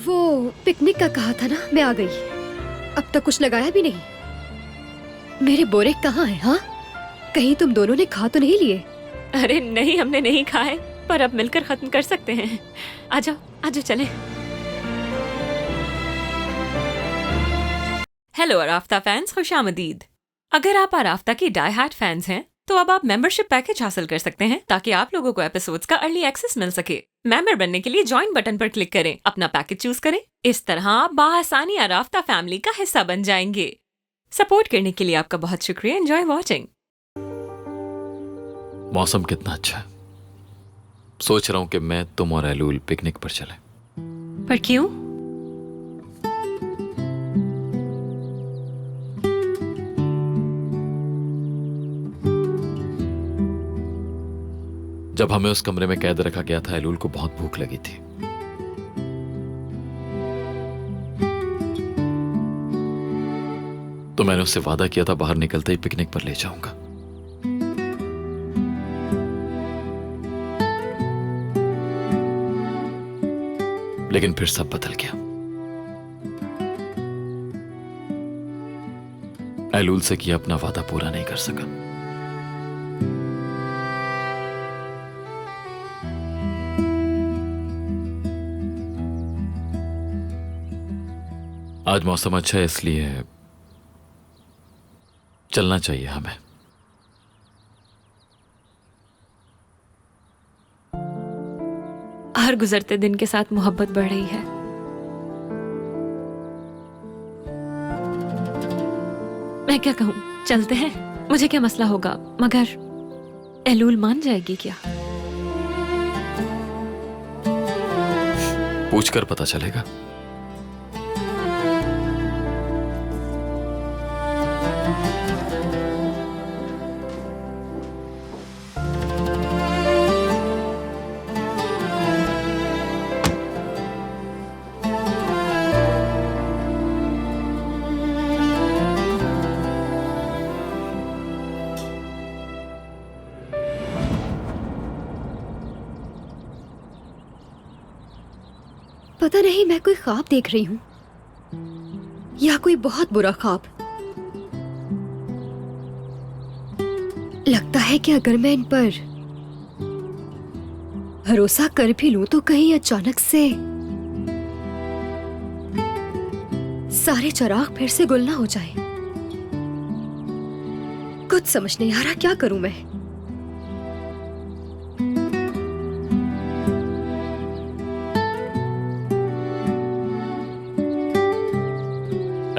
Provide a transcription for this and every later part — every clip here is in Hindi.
वो पिकनिक का कहा था ना, मैं आ गई। अब तक कुछ लगाया भी नहीं। मेरे बोरे कहाँ हैं? हाँ, कहीं तुम दोनों ने खा तो नहीं लिए? अरे नहीं, हमने नहीं खाए, पर अब मिलकर खत्म कर सकते हैं। आ जाओ, आ जाओ, चलें। हेलो अराफ्ता फैंस, खुशामदीद। अगर आप अराफ्ता की डाई हार्ड फैंस हैं तो अब आप मेंबरशिप पैकेज हासिल कर सकते हैं ताकि आप लोगों को एपिसोड्स का अर्ली एक्सेस मिल सके। मेंबर बनने के लिए ज्वाइन बटन पर क्लिक करें, अपना पैकेज चूज करें। इस तरह आप बाआसानी अराफ्ता फैमिली का हिस्सा बन जाएंगे। सपोर्ट करने के लिए आपका बहुत शुक्रिया। Enjoy watching. मौसम कितना अच्छा है। सोच रहा हूं कि मैं, तुम और एलूल पिकनिक पर चलें। पर क्यों? जब हमें उस कमरे में कैद रखा गया था, एलूल को बहुत भूख लगी थी। तो मैंने उससे वादा किया था बाहर निकलते ही पिकनिक पर ले जाऊंगा। लेकिन फिर सब बदल गया। एलूल से किया अपना वादा पूरा नहीं कर सका। आज मौसम अच्छा है, इसलिए चलना चाहिए हमें। हर गुजरते दिन के साथ मोहब्बत बढ़ रही है। मैं क्या कहूँ, चलते हैं। मुझे क्या मसला होगा, मगर एलूल मान जाएगी क्या? पूछकर पता चलेगा। पता नहीं मैं कोई ख्वाब देख रही हूँ या कोई बहुत बुरा ख्वाब। लगता है कि अगर मैं इन पर भरोसा कर भी लूं तो कहीं अचानक से सारे चिराग फिर से गुल ना हो जाए। कुछ समझ नहीं आ रहा क्या करूं मैं।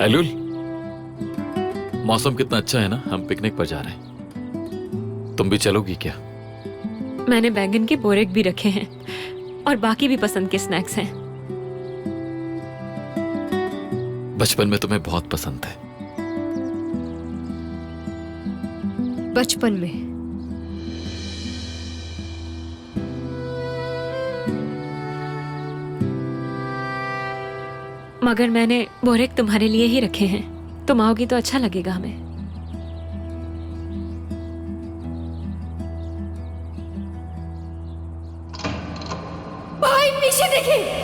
एलूल, मौसम कितना अच्छा है ना, हम पिकनिक पर जा रहे हैं। तुम भी चलोगी क्या? मैंने बैंगन के बोरेक भी रखे हैं और बाकी भी पसंद के स्नैक्स हैं। बचपन में तुम्हें बहुत पसंद है। बचपन में मगर मैंने बोरेक तुम्हारे लिए ही रखे हैं। तुम आओगी तो अच्छा लगेगा हमें। भाई पीछे देखिए।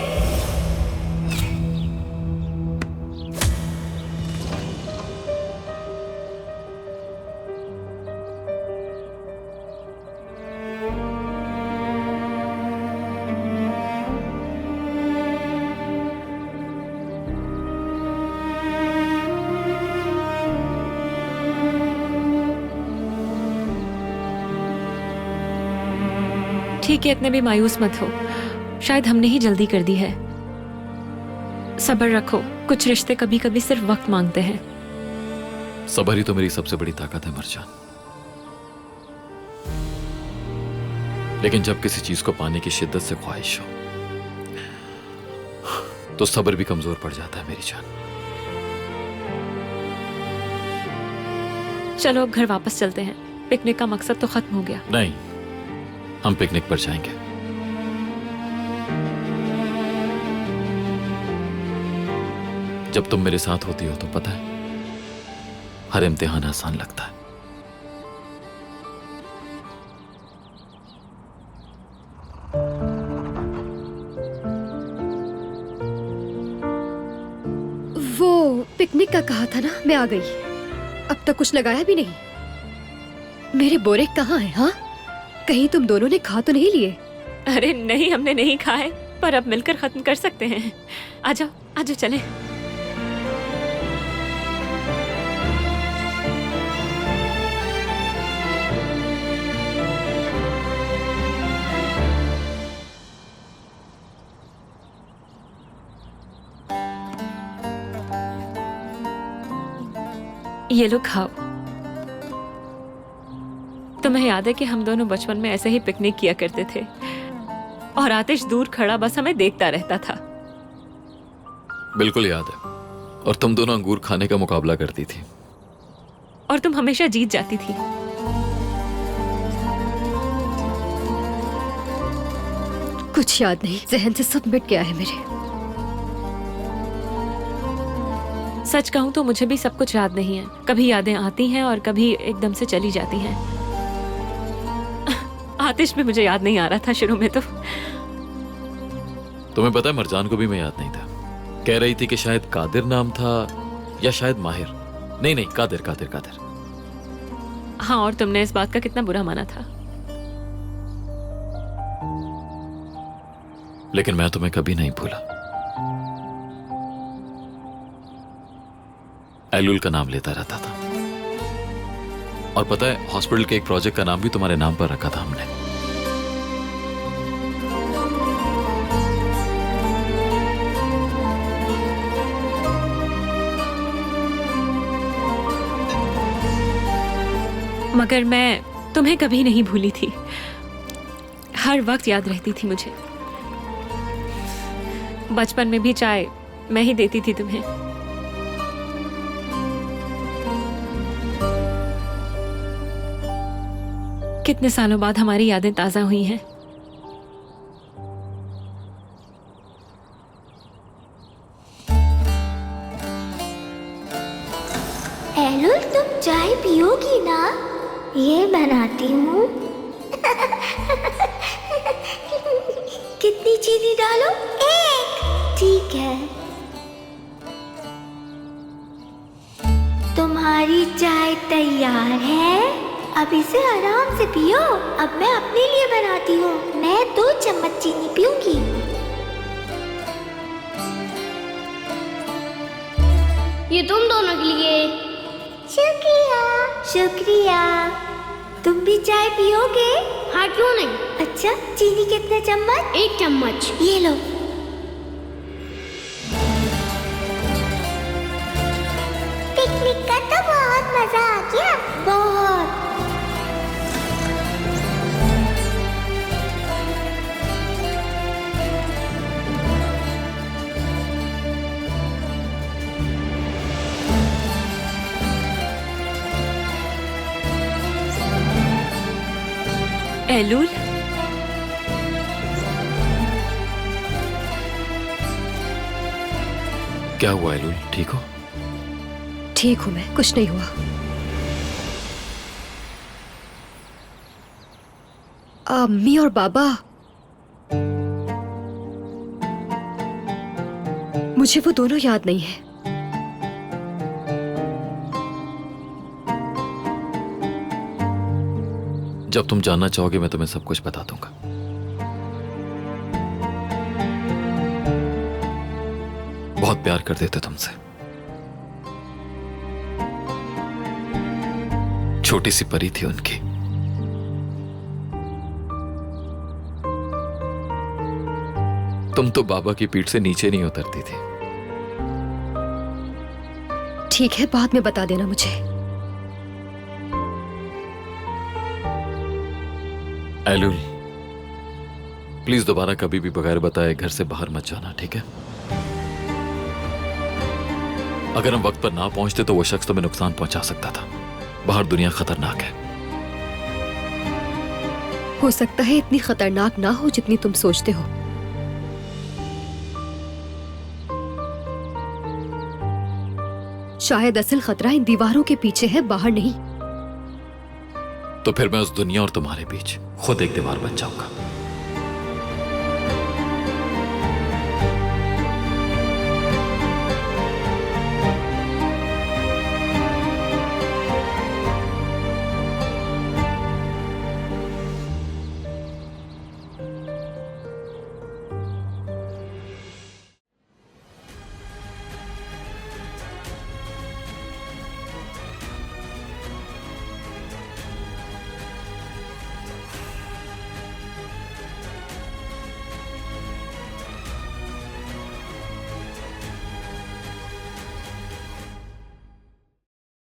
ठीक है, इतने भी मायूस मत हो। शायद हमने ही जल्दी कर दी है। सब्र रखो, कुछ रिश्ते कभी कभी सिर्फ वक्त मांगते हैं। सब्र ही तो मेरी सबसे बड़ी ताकत है मरजान। लेकिन जब किसी चीज को पाने की शिद्दत से ख्वाहिश हो तो सब्र भी कमजोर पड़ जाता है मेरी जान। चलो अब घर वापस चलते हैं। पिकनिक का मकसद तो खत्म हो गया। नहीं, हम पिकनिक पर जाएंगे। जब तुम मेरे साथ होती हो तो पता है, हर इम्तिहान आसान लगता है। वो पिकनिक का कहा था ना, मैं आ गई। अब तक कुछ लगाया भी नहीं। मेरे बोरे कहाँ हैं? हाँ, कहीं तुम दोनों ने खा तो नहीं लिए? अरे नहीं, हमने नहीं खाए, पर अब मिलकर खत्म कर सकते हैं। आ जाओ, आ जाओ, चलें। ये लो, खाओ। तुम्हें याद है कि हम दोनों बचपन में ऐसे ही पिकनिक किया करते थे और आतिश दूर खड़ा बस हमें देखता रहता था। बिल्कुल याद है। और तुम दोनों अंगूर खाने का मुकाबला करती थी और तुम हमेशा जीत जाती थी। कुछ याद नहीं, जहन से सब मिट गया है मेरे। सच कहूं तो मुझे भी सब कुछ याद नहीं है। कभी यादें आती हैं और कभी एकदम से चली जाती हैं। आतिश भी मुझे याद नहीं आ रहा था शुरू में तो। तुम्हें पता है, मरजान को भी मैं याद नहीं था। कह रही थी कि शायद कादिर नाम था या शायद माहिर। नहीं, कादिर कादिर कादिर। हाँ, और तुमने इस बात का कितना बुरा माना था। लेकिन मैं तुम्हें कभी नहीं भूला। एलुल का नाम लेता रहता था। और पता है, हॉस्पिटल के एक प्रोजेक्ट का नाम भी तुम्हारे नाम पर रखा था हमने। मगर मैं तुम्हें कभी नहीं भूली थी। हर वक्त याद रहती थी मुझे। बचपन में भी चाय मैं ही देती थी तुम्हें। कितने सालों बाद हमारी यादें ताजा हुई हैं। एलुल, तुम चाय पियोगी ना? ये बनाती हूँ। कितनी चीनी डालो? 1। ठीक है। तुम्हारी चाय तैयार है। अब इसे आराम से पियो। अब मैं अपने लिए बनाती हूँ। मैं 2 चम्मच चीनी पीऊंगी। ये तुम दोनों के लिए। शुक्रिया। शुक्रिया। तुम भी चाय पियोगे? हाँ, क्यों नहीं। अच्छा, चीनी कितने चम्मच? 1 चम्मच। ये लो। पिकनिक का तो बहुत मजा आ गया। बहुत। एलुल, क्या हुआ एलुल, ठीक हो? ठीक हूं मैं, कुछ नहीं हुआ। अम्मी और बाबा, मुझे वो दोनों याद नहीं है। जब तुम जानना चाहोगे मैं तुम्हें सब कुछ बता दूंगा। बहुत प्यार करते थे तुमसे। छोटी सी परी थी उनकी। तुम तो बाबा की पीठ से नीचे नहीं उतरती थी। ठीक है, बाद में बता देना मुझे। एलुल, प्लीज दोबारा कभी भी बगैर बताए घर से बाहर मत जाना, ठीक है? अगर हम वक्त पर ना पहुंचते तो वो शख्स तुम्हें नुकसान पहुंचा सकता था। बाहर दुनिया खतरनाक है। हो सकता है इतनी खतरनाक ना हो जितनी तुम सोचते हो। शायद असल खतरा इन दीवारों के पीछे है, बाहर नहीं। तो फिर मैं उस दुनिया और तुम्हारे बीच खुद एक दीवार बन जाऊंगा।